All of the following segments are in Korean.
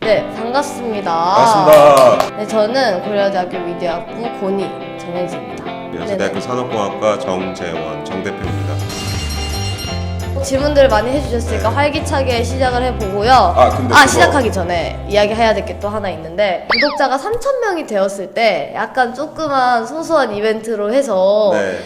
네, 반갑습니다. 반갑습니다. 네, 저는 고려대학교 미디어학부 고니 정현지입니다. 연세대학교 산업공학과 정재원 정대표입니다. 질문들 많이 해주셨으니까 네. 활기차게 시작을 해보고요. 근데 그거... 시작하기 전에 이야기해야 될 게 또 하나 있는데, 구독자가 3,000명이 되었을 때 약간 조그만 소소한 이벤트로 해서 네.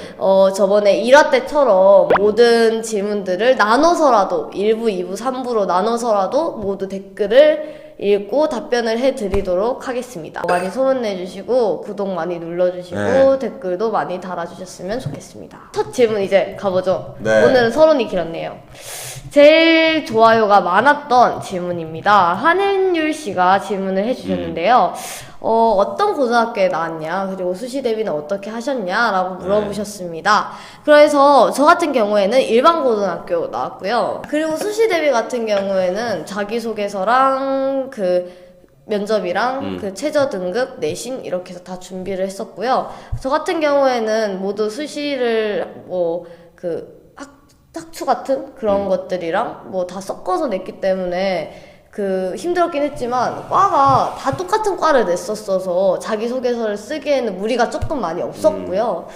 저번에 1화 때처럼 모든 질문들을 나눠서라도 1부, 2부, 3부로 나눠서라도 모두 댓글을 읽고 답변을 해드리도록 하겠습니다. 많이 소문내주시고 구독 많이 눌러주시고 네. 댓글도 많이 달아주셨으면 좋겠습니다. 첫 질문 이제 가보죠. 네. 오늘은 서론이 길었네요. 제일 좋아요가 많았던 질문입니다. 한은율 씨가 질문을 해주셨는데요. 어떤 고등학교에 나왔냐, 그리고 수시 대비는 어떻게 하셨냐 라고 물어보셨습니다. 그래서 저 같은 경우에는 일반 고등학교 나왔고요. 그리고 수시 대비 같은 경우에는 자기소개서랑 그 면접이랑 그 최저 등급, 내신 이렇게 해서 다 준비를 했었고요. 저 같은 경우에는 모두 수시를 학추 같은 그런 것들이랑 뭐 다 섞어서 냈기 때문에 힘들었긴 했지만 과가 다 똑같은 과를 냈었어서 자기소개서를 쓰기에는 무리가 조금 많이 없었고요.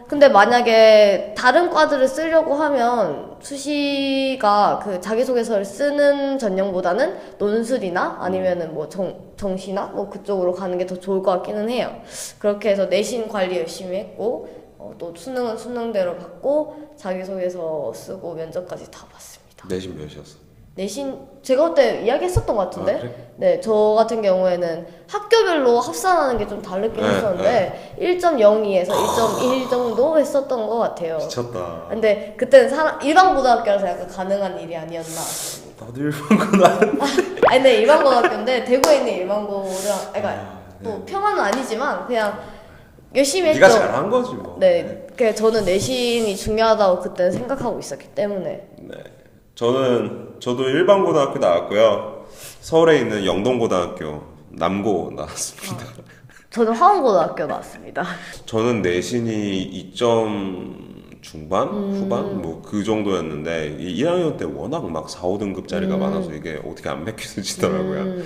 근데 만약에 다른 과들을 쓰려고 하면 수시가 그 자기소개서를 쓰는 전형보다는 논술이나 아니면은 뭐 정시나 뭐 그쪽으로 가는 게 더 좋을 것 같기는 해요. 그렇게 해서 내신 관리 열심히 했고, 또 수능은 수능대로 받고 자기소개서 쓰고 면접까지 다 봤습니다. 내신 몇이었어? 내신 제가 그때 이야기했었던 것 같은데. 그래? 네, 저 같은 경우에는 학교별로 합산하는 게 좀 다르긴 했었는데 1.02에서 1.1 정도 했었던 것 같아요. 미쳤다. 근데 그때는 일반 고등학교라서 약간 가능한 일이 아니었나. 나도 일본 고등학교. 아니, 근데 일반 고등학교인데 대구에 있는 일반 고등학교, 그러니까 또 평화는 아니지만 그냥 열심히 했죠. 네가 잘한 거지 뭐. 네, 그냥 저는 내신이 중요하다고 그때는 생각하고 있었기 때문에. 네. 저도 일반 고등학교 나왔고요. 서울에 있는 영동고등학교 남고 나왔습니다. 저는 화원고등학교 나왔습니다. 저는 내신이 2점 중반? 후반? 뭐 그 정도였는데 1학년 때 워낙 막 4, 5등급짜리가 많아서 이게 어떻게 안 맥혀지더라고요.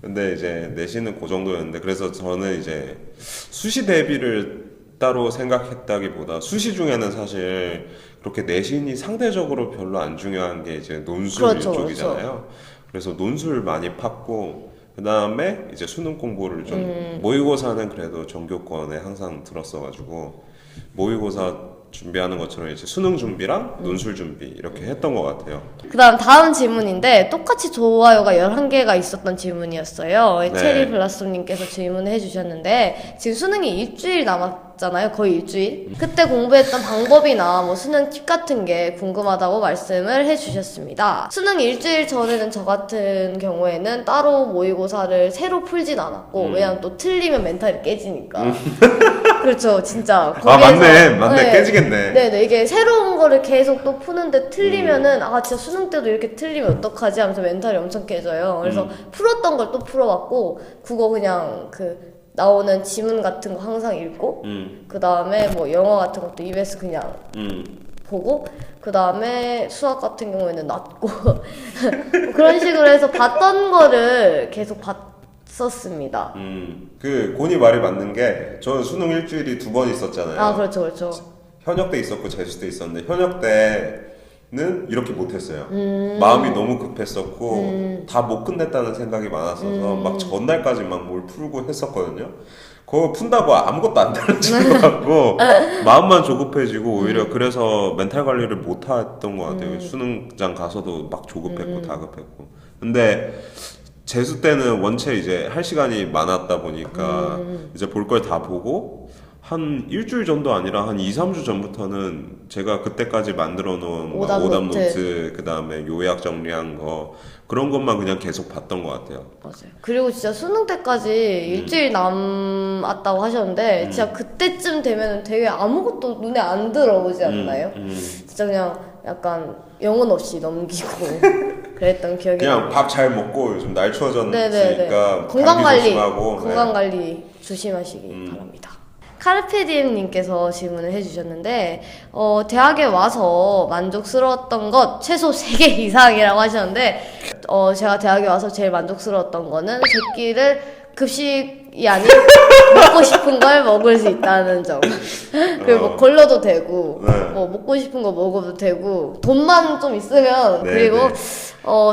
근데 이제 내신은 그 정도였는데, 그래서 저는 이제 수시 대비를 따로 생각했다기보다 수시 중에는 사실 그렇게 내신이 상대적으로 별로 안 중요한 게 이제 논술 그렇죠, 쪽이잖아요. 그렇죠. 그래서 논술 많이 팠고, 그 다음에 이제 수능 공부를 좀 모의고사는 그래도 전교권에 항상 들었어가지고 모의고사 준비하는 것처럼 이제 수능 준비랑 논술 준비 이렇게 했던 것 같아요. 다음 질문인데 똑같이 좋아요가 11개가 있었던 질문이었어요. 네. 체리 블라썸님께서 질문을 해주셨는데, 지금 수능이 일주일 남았잖아요. 거의 일주일. 그때 공부했던 방법이나 뭐 수능 팁 같은 게 궁금하다고 말씀을 해주셨습니다. 수능 일주일 전에는 저 같은 경우에는 따로 모의고사를 새로 풀진 않았고, 왜냐면 또 틀리면 멘탈이 깨지니까. 그렇죠, 진짜. 맞네. 네. 깨지겠네. 네네, 이게 새로운 거를 계속 또 푸는데 틀리면은 진짜 수능 때도 이렇게 틀리면 어떡하지 하면서 멘탈이 엄청 깨져요. 그래서 풀었던 걸 또 풀어봤고, 국어 그냥 나오는 지문 같은 거 항상 읽고, 그 다음에 뭐 영어 같은 것도 EBS 그냥 보고, 그 다음에 수학 같은 경우에는 낫고 그런 식으로 해서 봤던 거를 계속 썼습니다. 그 고니 말이 맞는 게, 저는 수능 일주일이 2번 있었잖아요. 그렇죠, 그렇죠. 현역 때 있었고 재수 때 있었는데, 현역 때는 이렇게 못했어요. 마음이 너무 급했었고 다 못 끝냈다는 생각이 많았어서 막 전날까지 막 뭘 풀고 했었거든요. 그거 푼다고 아무것도 안 달라지는 것 같고 마음만 조급해지고, 오히려 그래서 멘탈 관리를 못 했던 것 같아요. 수능장 가서도 막 조급했고 다급했고. 근데 재수 때는 원체 이제 할 시간이 많았다 보니까 이제 볼 걸 다 보고, 한 일주일 전도 아니라 한 2, 3주 전부터는 제가 그때까지 만들어 놓은 오답 노트, 그 다음에 요약 정리한 거, 그런 것만 그냥 계속 봤던 것 같아요. 맞아요. 그리고 진짜 수능 때까지 일주일 남았다고 하셨는데, 진짜 그때쯤 되면 되게 아무것도 눈에 안 들어오지 않나요? 진짜 그냥 약간 영혼 없이 넘기고 그랬던 기억이 나요. 그냥 밥 잘 먹고, 요즘 날 추워졌으니까 건강관리 조심하고, 건강관리 조심하시기 바랍니다. 카르페디엠님께서 질문을 해주셨는데, 대학에 와서 만족스러웠던 것 최소 3개 이상이라고 하셨는데, 제가 대학에 와서 제일 만족스러웠던 거는 새끼를 급식이 아닌 먹고 싶은 걸 먹을 수 있다는 점. 그리고 뭐 걸러도 되고, 네. 뭐 먹고 싶은 거 먹어도 되고, 돈만 좀 있으면, 네, 그리고 네.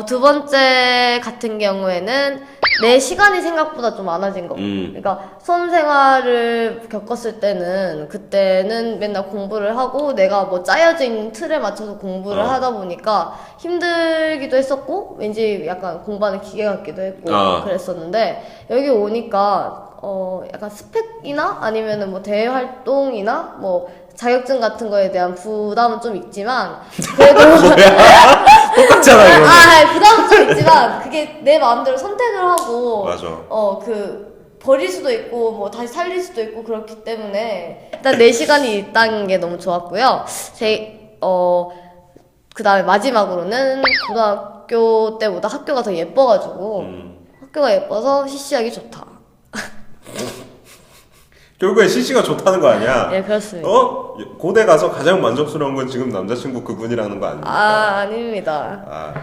두 번째 같은 경우에는 내 시간이 생각보다 좀 많아진 거. 그러니까 수험 생활을 겪었을 때는 그때는 맨날 공부를 하고 내가 뭐 짜여져 있는 틀에 맞춰서 공부를 하다 보니까 힘들기도 했었고 왠지 약간 공부하는 기계 같기도 했고 그랬었는데 여기 오니까 약간 스펙이나 아니면은 뭐 대외 활동이나 뭐 자격증 같은 거에 대한 부담은 좀 있지만 그래도 똑같잖아 이거. 부담은 좀 있지만 그게 내 마음대로 선택을 하고 맞아. 버릴 수도 있고 뭐 다시 살릴 수도 있고 그렇기 때문에 일단 내 시간이 있다는 게 너무 좋았고요. 그 다음에 마지막으로는 고등학교 때보다 학교가 더 예뻐가지고 학교가 예뻐서 CC하기 좋다. 결국에 CC가 좋다는 거 아니야? 네, 그렇습니다. 고대 가서 가장 만족스러운 건 지금 남자친구 그분이라는 거 아닙니까? 아닙니다.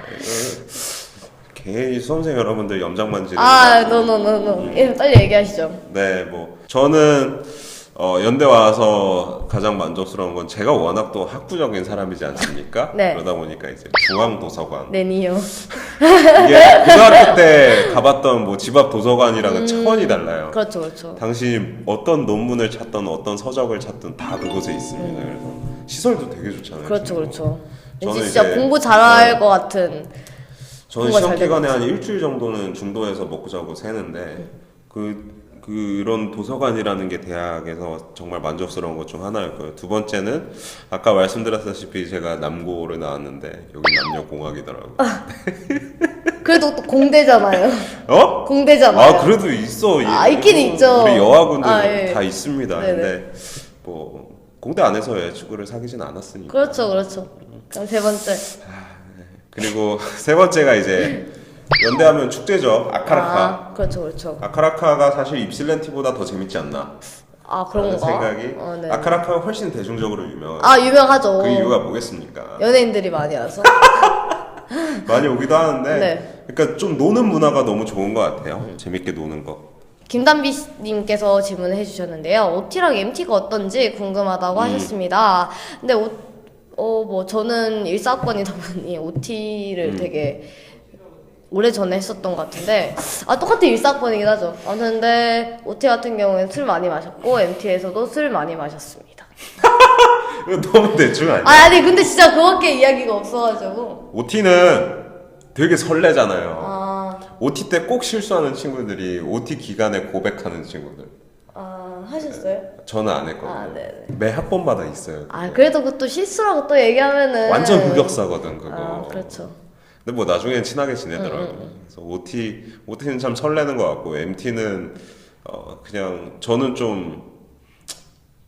괜히 수험생 여러분들 염장만지는. 노. 예, 빨리 얘기하시죠. 네, 뭐 저는 연대 와서 가장 만족스러운 건 제가 워낙 또 학구적인 사람이지 않습니까? 네. 그러다 보니까 이제 중앙도서관. 네, 니요. 이게 고등학교 때 가봤던 뭐 집 앞 도서관이랑은 차원이 달라요. 그렇죠, 그렇죠. 당신이 어떤 논문을 찾던 어떤 서적을 찾든 다 그곳에 있습니다. 그래서 시설도 되게 좋잖아요. 그렇죠, 지금. 그렇죠. 왠지 저는 진짜 이제- 공부 잘할 것 같은. 저는 공부가 시험 잘 기간에 되겠지. 한 일주일 정도는 중도에서 먹고 자고 새는데 그런 도서관이라는 게 대학에서 정말 만족스러운 것 중 하나였고요. 두 번째는 아까 말씀드렸다시피 제가 남고를 나왔는데 여기 남녀공학이더라고요. 그래도 또 공대잖아요. 공대잖아요. 그래도 있어. 있긴 있죠. 우리 여학원들 예. 다 있습니다. 네네. 근데 뭐 공대 안에서 여자친구를 사귀진 않았으니까. 그렇죠. 그럼 세 번째. 그리고 세 번째가 이제 연대하면 축제죠. 아카라카. 그렇죠. 아카라카가 사실 입실렌티보다 더 재밌지 않나? 그런가? 생각이. 네. 아카라카가 훨씬 대중적으로 유명하죠. 유명하죠. 그 이유가 뭐겠습니까? 연예인들이 많이 와서. 많이 오기도 하는데, 네. 그러니까 좀 노는 문화가 너무 좋은 것 같아요. 재밌게 노는 거. 김단비님께서 질문을 해주셨는데요. OT랑 MT가 어떤지 궁금하다고 하셨습니다. 근데 뭐 저는 일사학번이다 보니 OT를 되게 오래전에 했었던 것 같은데 똑같은 일사학번이긴 하죠. 근데 OT 같은 경우에는 술 많이 마셨고 MT에서도 술 많이 마셨습니다. 이거 너무 대충 아니야? 아니 근데 진짜 그밖에 이야기가 없어가지고. OT는 되게 설레잖아요. OT 때 꼭 실수하는 친구들이 OT 기간에 고백하는 친구들. 하셨어요? 저는 안 했거든요. 네네. 매 학번마다 있어요. 그래도 그것도 실수라고 또 얘기하면은 완전 흑역사거든 그거. 그렇죠. 근데 뭐 나중엔 친하게 지내더라고요. 그래서 OT는 참 설레는 것 같고 MT는 그냥 저는 좀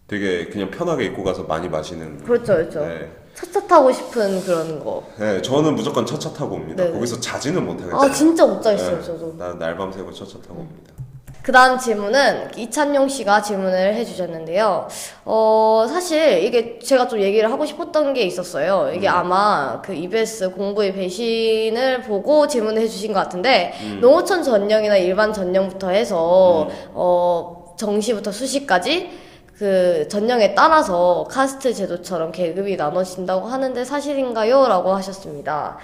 되게 그냥 편하게 입고 가서 많이 마시는. 그렇죠. 네. 차차 타고 싶은 그런 거. 네, 저는 무조건 첫차 타고 옵니다. 네네. 거기서 자지는 못하겠어요. 진짜 못 자겠어요, 네, 저도. 나 날밤 새고 첫차 타고 옵니다. 그 다음 질문은 이찬용 씨가 질문을 해주셨는데요. 사실 이게 제가 좀 얘기를 하고 싶었던 게 있었어요. 이게 아마 그 EBS 공부의 배신을 보고 질문을 해주신 것 같은데, 농어촌 전형이나 일반 전형부터 해서, 정시부터 수시까지 그 전형에 따라서 카스트 제도처럼 계급이 나눠진다고 하는데 사실인가요? 라고 하셨습니다.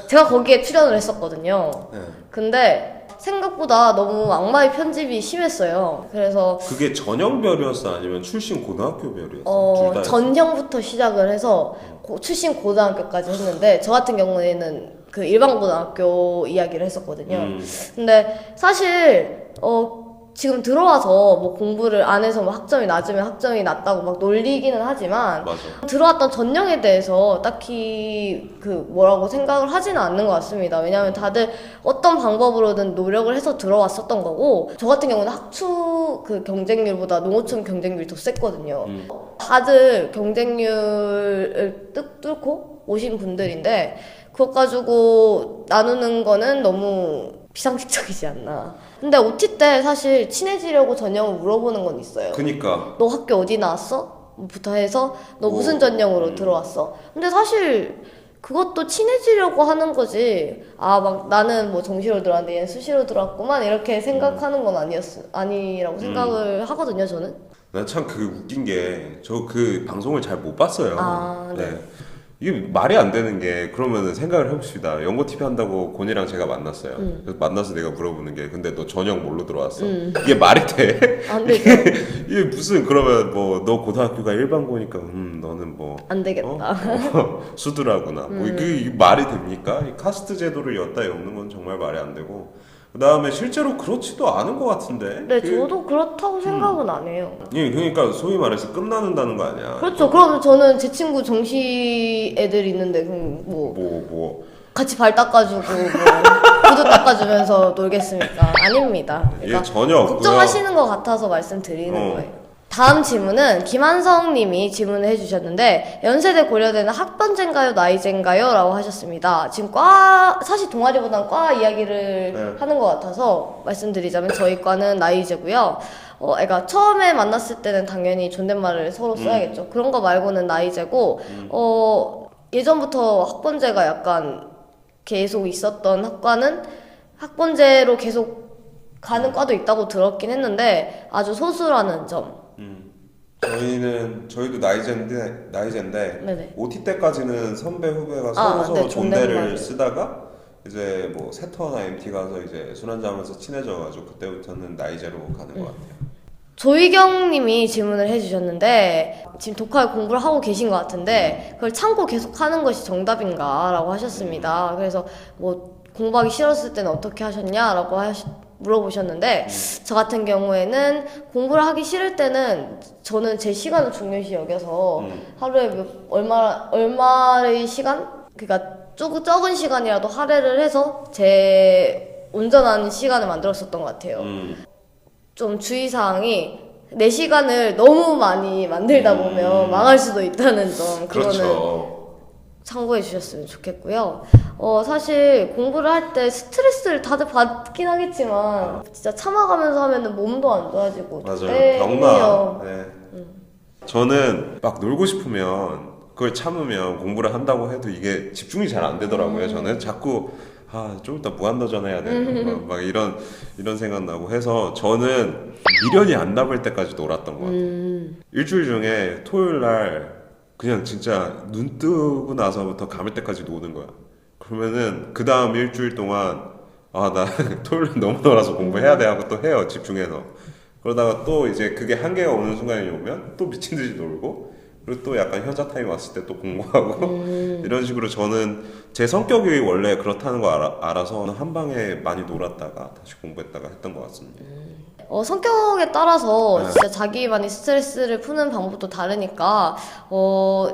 제가 거기에 출연을 했었거든요. 네. 근데 생각보다 너무 악마의 편집이 심했어요. 그래서 그게 전형별이었어 아니면 출신 고등학교별이었어? 둘 다. 전형부터 시작을 해서 출신 고등학교까지 했는데 저 같은 경우에는 그 일반 고등학교 이야기를 했었거든요. 근데 사실 지금 들어와서 뭐 공부를 안 해서 뭐 학점이 낮으면 학점이 낮다고 막 놀리기는 하지만 맞아. 들어왔던 전형에 대해서 딱히 그 뭐라고 생각을 하지는 않는 것 같습니다. 왜냐하면 다들 어떤 방법으로든 노력을 해서 들어왔었던 거고 저 같은 경우는 학추 그 경쟁률보다 농어촌 경쟁률이 더 셌거든요. 다들 경쟁률을 뚫고 오신 분들인데 그것 가지고 나누는 거는 너무 비상식적이지 않나. 근데 OT 때 사실 친해지려고 전형을 물어보는 건 있어요. 그니까 너 학교 어디 나왔어? 부터 해서 너 뭐, 무슨 전형으로 들어왔어? 근데 사실 그것도 친해지려고 하는 거지. 아, 막 나는 뭐 정시로 들어왔는데 얘는 수시로 들어왔구만 이렇게 생각하는 건 아니라고 생각을 하거든요, 저는. 난 참 그 웃긴 게 저 그 방송을 잘 못 봤어요. 아, 네. 이게 말이 안 되는 게 그러면은 생각을 해봅시다. 연고 TV 한다고 곤이랑 제가 만났어요. 그래서 만나서 내가 물어보는 게 근데 너 전형 뭘로 들어왔어? 이게 말이 돼? 안 되죠. 이게 무슨 그러면 뭐 너 고등학교가 일반고니까 너는 뭐 안 되겠다. 수두라구나. 뭐 이게 말이 됩니까? 이 카스트 제도를 였다 엮는 건 정말 말이 안 되고 그 다음에 실제로 그렇지도 않은 것 같은데. 네, 저도 그렇다고 생각은 안 해요. 예, 그러니까 소위 말해서 끝나는다는 거 아니야. 그렇죠. 그럼 저는 제 친구 정시 애들 있는데 그럼 뭐 같이 발 닦아주고 뭐 구두 닦아주면서 놀겠습니까? 아닙니다. 예, 전혀 없고요. 걱정하시는 것 같아서 말씀드리는 거예요. 다음 질문은 김한성 님이 질문을 해주셨는데 연세대 고려대는 학번제인가요 나이제인가요? 라고 하셨습니다. 지금 사실 동아리보다는 과 이야기를 하는 것 같아서 말씀드리자면 저희 과는 나이제고요. 그러니까 처음에 만났을 때는 당연히 존댓말을 서로 써야겠죠. 그런 거 말고는 나이제고 예전부터 학번제가 약간 계속 있었던 학과는 학번제로 계속 가는 과도 있다고 들었긴 했는데 아주 소수라는 점. 저희도 나이제인데 네네. OT 때까지는 선배 후배가 서로 네, 존대를 존댓말. 쓰다가 이제 뭐 세터나 MT 가서 이제 술 한잔하면서 친해져가지고 그때부터는 나이제로 가는 것 같아요. 조희경님이 질문을 해주셨는데 지금 독학을 공부를 하고 계신 것 같은데 그걸 참고 계속 하는 것이 정답인가라고 하셨습니다. 그래서 뭐 공부하기 싫었을 때는 어떻게 하셨냐라고 물어보셨는데 저 같은 경우에는 공부를 하기 싫을 때는 저는 제 시간을 중요시 여겨서 하루에 얼마의 시간? 그러니까 적은 시간이라도 할애를 해서 제 온전한 시간을 만들었었던 것 같아요. 좀 주의사항이 내 시간을 너무 많이 만들다 보면 망할 수도 있다는 점 그거는 그렇죠. 참고해 주셨으면 좋겠고요. 사실 공부를 할 때 스트레스를 다들 받긴 하겠지만 진짜 참아가면서 하면은 몸도 안 좋아지고 맞아요. 네, 병나. 네. 저는 막 놀고 싶으면 그걸 참으면 공부를 한다고 해도 이게 집중이 잘 안 되더라고요. 저는 자꾸 좀 이따 무한도전 해야 되나 막 이런 생각 나고 해서 저는 미련이 안 남을 때까지 놀았던 것 같아요. 일주일 중에 토요일 날 그냥 진짜 눈 뜨고 나서부터 감을 때까지 노는 거야. 그러면은 그 다음 일주일 동안 나 토요일 너무 놀아서 공부해야 돼 하고 또 해요. 집중해서. 그러다가 또 이제 그게 한계가 오는 순간이 오면 또 미친 듯이 놀고 그리고 또 약간 현자 타임 왔을 때 또 공부하고 이런 식으로 저는 제 성격이 원래 그렇다는 거 알아서 한 방에 많이 놀았다가 다시 공부했다가 했던 것 같습니다. 성격에 따라서 진짜 자기만의 스트레스를 푸는 방법도 다르니까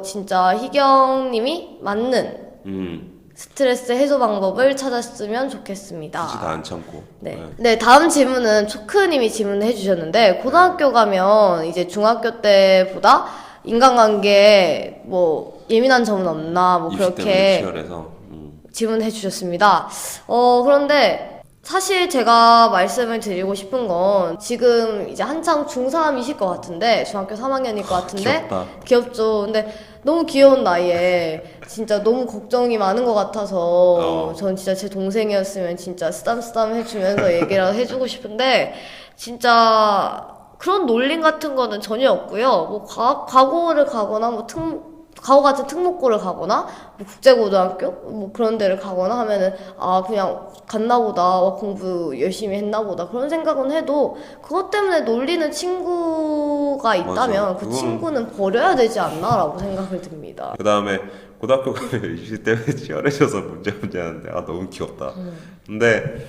진짜 희경님이 맞는 스트레스 해소 방법을 찾았으면 좋겠습니다. 굳이 다 안 참고. 네, 다음 질문은 초크님이 질문을 해주셨는데 고등학교 가면 이제 중학교 때보다 인간관계에 뭐 예민한 점은 없나 뭐 그렇게 질문해 주셨습니다. 그런데 사실 제가 말씀을 드리고 싶은 건 지금 이제 한창 중3이실 것 같은데 중학교 3학년일 것 같은데 귀엽다. 귀엽죠. 근데 너무 귀여운 나이에 진짜 너무 걱정이 많은 것 같아서 전 진짜 제 동생이었으면 진짜 쓰담쓰담 해주면서 얘기를 해주고 싶은데 진짜 그런 놀림 같은 거는 전혀 없고요. 뭐 과고를 가거나 뭐 과거 같은 특목고를 가거나 뭐 국제고등학교 뭐 그런 데를 가거나 하면은 그냥 갔나 보다 공부 열심히 했나 보다 그런 생각은 해도 그것 때문에 놀리는 친구가 있다면 맞아. 그 친구는 버려야 되지 않나라고 생각을 듭니다. 그 다음에 고등학교 가면 입시 때문에 치열해져서 문제 하는데 너무 귀엽다. 근데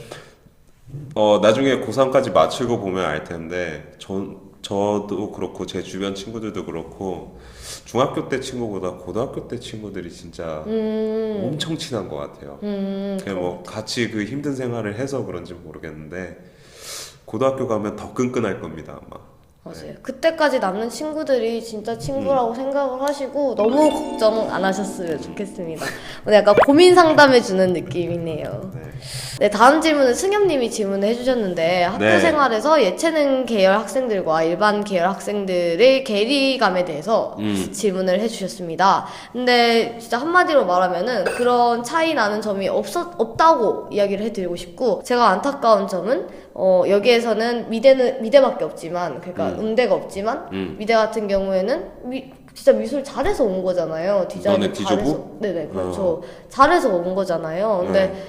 나중에 고3까지 마치고 보면 알 텐데 저도 그렇고 제 주변 친구들도 그렇고 중학교 때 친구보다 고등학교 때 친구들이 진짜 엄청 친한 것 같아요. 그냥 뭐 같이 그 힘든 생활을 해서 그런지 모르겠는데 고등학교 가면 더 끈끈할 겁니다 아마. 맞아요. 그때까지 남는 친구들이 진짜 친구라고 생각을 하시고 너무 걱정 안 하셨으면 좋겠습니다. 오늘 약간 고민 상담해주는 느낌이네요. 네. 네, 다음 질문은 승엽님이 질문을 해주셨는데 학교 네. 생활에서 예체능 계열 학생들과 일반 계열 학생들의 괴리감에 대해서 질문을 해주셨습니다. 근데 진짜 한마디로 말하면은 그런 차이 나는 점이 없다고 이야기를 해드리고 싶고, 제가 안타까운 점은 여기에서는 미대밖에 없지만, 그러니까 음대가 없지만 미대 같은 경우에는 진짜 미술 잘해서 온 거잖아요. 디자인 너네 잘해서. 디저부? 네네, 그렇죠. 잘해서 온 거잖아요. 근데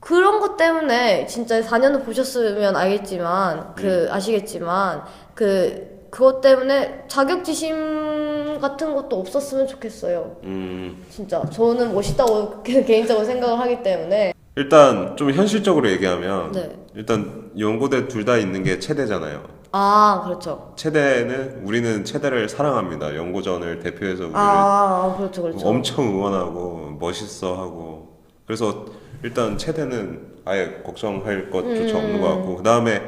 그런 것 때문에 진짜 4년을 보셨으면 알겠지만, 아시겠지만, 그것 때문에 자격지심 같은 것도 없었으면 좋겠어요. 진짜. 저는 멋있다고 개인적으로 생각을 하기 때문에. 일단 좀 현실적으로 얘기하면 네. 일단 연고대 둘 다 있는 게 체대잖아요. 아, 그렇죠. 우리는 체대를 사랑합니다. 연고전을 대표해서 우리를 그렇죠, 그렇죠. 엄청 응원하고 멋있어하고, 그래서 일단 체대는 아예 걱정할 것조차 없는 것 같고, 그 다음에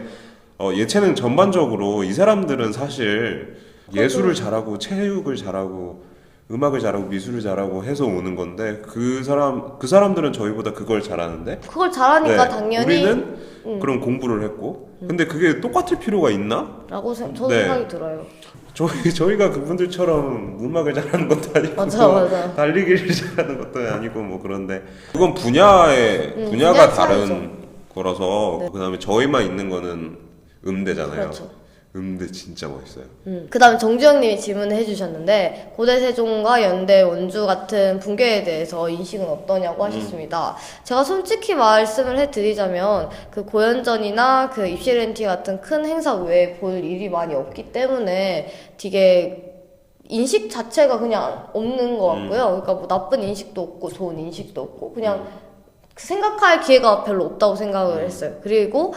예체능 전반적으로 이 사람들은 사실 예술을 잘하고 체육을 잘하고 음악을 잘하고 미술을 잘하고 해서 오는 건데, 그 사람들은 저희보다 그걸 잘하는데, 그걸 잘하니까 네, 당연히 우리는 그런 공부를 했고, 근데 그게 똑같을 필요가 있나? 라고 저도 네. 생각이 들어요. 저희가 그분들처럼 음악을 잘하는 것도 아니고 맞아. 달리기를 잘하는 것도 아니고 뭐 그런데, 그건 분야가 분야 다른 차이죠. 거라서. 네. 그다음에 저희만 있는 거는 음대잖아요. 그렇죠. 음대 진짜 멋있어요. 그 다음에 정주영님이 질문을 해주셨는데, 고대 세종과 연대 원주 같은 붕괴에 대해서 인식은 어떠냐고 하셨습니다. 제가 솔직히 말씀을 해드리자면, 그 고연전이나 그 입시렌티 같은 큰 행사 외에 볼 일이 많이 없기 때문에 되게 인식 자체가 그냥 없는 것 같고요. 그러니까 뭐 나쁜 인식도 없고 좋은 인식도 없고 그냥 생각할 기회가 별로 없다고 생각을 했어요. 그리고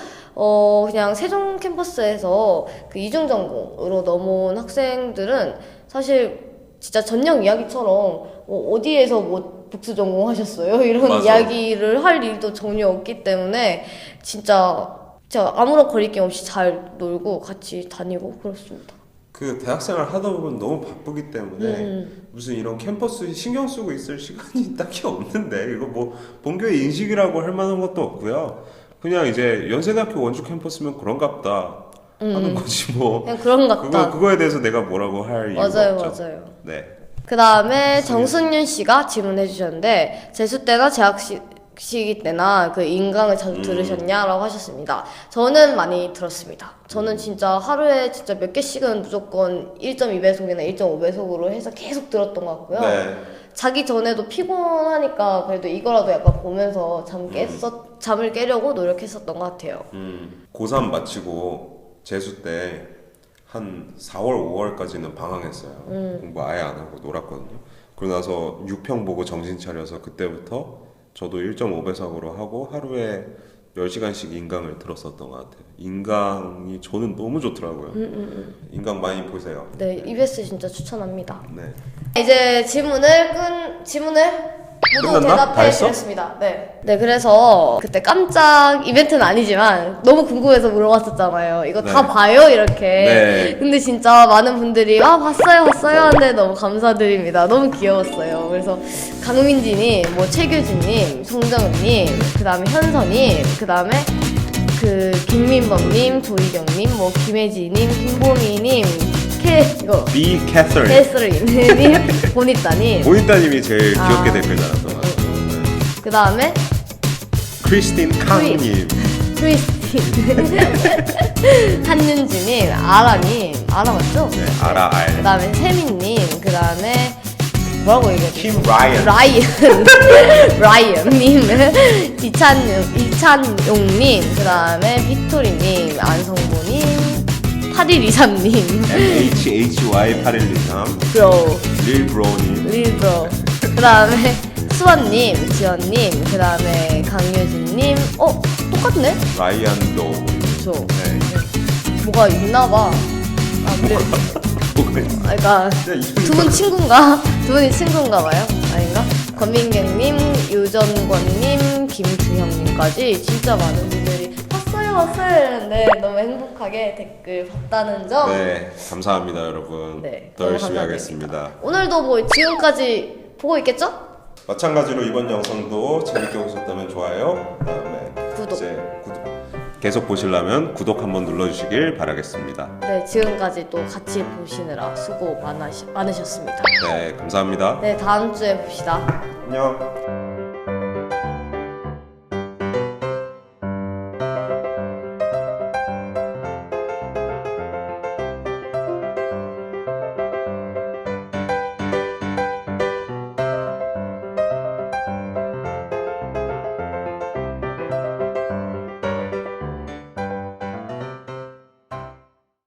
그냥 세종 캠퍼스에서 그 이중전공으로 넘어온 학생들은 사실 진짜 전형 이야기처럼 어디에서 뭐 복수 전공하셨어요? 이런 맞아. 이야기를 할 일도 전혀 없기 때문에 진짜 아무런 거리낌 없이 잘 놀고 같이 다니고 그렇습니다. 그 대학생활 하다 보면 너무 바쁘기 때문에 무슨 이런 캠퍼스 신경 쓰고 있을 시간이 딱히 없는데, 이거 뭐 본교의 인식이라고 할 만한 것도 없고요. 그냥 이제 연세대학교 원주 캠퍼스면 그런갑다 하는 거지 뭐. 그냥 그런 것 같다. 그거에 대해서 내가 뭐라고 할 이유가 없죠. 맞아요. 네. 그 다음에 정순윤 씨가 질문해 주셨는데, 재수 때나 재학시기 때나 그 인강을 자주 들으셨냐라고 하셨습니다. 저는 많이 들었습니다. 저는 진짜 하루에 진짜 몇 개씩은 무조건 1.2배속이나 1.5배속으로 해서 계속 들었던 것 같고요. 네. 자기 전에도 피곤하니까 그래도 이거라도 약간 보면서 잠을 깨려고 노력했었던 것 같아요. 고3 마치고 재수 때 한 4월, 5월까지는 방황했어요. 공부 아예 안 하고 놀았거든요. 그러고 나서 6평 보고 정신 차려서 그때부터 저도 1.5배속으로 하고 하루에 10시간씩 인강을 들었었던 것 같아요. 인강이 저는 너무 좋더라고요. 인강 많이 보세요. 네, EBS 진짜 추천합니다. 네. 이제 질문을 모두 끝났나? 다 대답해 했어? 드렸습니다. 네, 그래서 그때 깜짝 이벤트는 아니지만 너무 궁금해서 물어봤었잖아요. 이거 네. 다 봐요? 이렇게. 네. 근데 진짜 많은 분들이 봤어요 하는데 너무 감사드립니다. 너무 귀여웠어요. 그래서 강민지님, 최규진님, 송정은님, 그 다음에 현서님, 그 다음에 김민범님, 조희경님, 김혜지님, 김보미님, B. 캐서린. 캐서린님, 보니따님, 보니따님이 제일 귀엽게 댓글 달았던 것 같아요. 네. 그 다음에 크리스틴 캉님. 크리스틴, 한윤주님, 아라님, 아라 맞죠? 네, 아라 알. 그 다음에 세민님, 그 다음에 뭐라고 얘기했지? 킴 라이언. 라이언님, 이찬용님, 그 다음에 빅토리님, 안성모님, 8123님, MHHY8123. 브로, 릴브로님. 릴브로, 그 다음에 수원님, 지원님, 그 다음에 강유진님, 똑같네? 라이안도. 저 네. 뭐가 있나봐. 뭐가 있어? 그러니까 두 분 친구인가? 두 분이 친구인가 봐요? 아닌가? 권민경님, 유전권님, 김주형님까지 진짜 많은 분들이 봤어요 봤어요 이랬는데 너무 행복하게 댓글 봤다는 점. 네, 감사합니다 여러분. 네, 더 너무 열심히 감사드립니다. 하겠습니다. 오늘도 뭐 지금까지 보고 있겠죠? 마찬가지로 이번 영상도 재밌게 보셨다면 좋아요, 그다음에 구독. 이제 계속 보시려면 구독 한번 눌러주시길 바라겠습니다. 네, 지금까지 또 같이 보시느라 수고 많으셨습니다. 네, 감사합니다. 네, 다음 주에 봅시다. 안녕.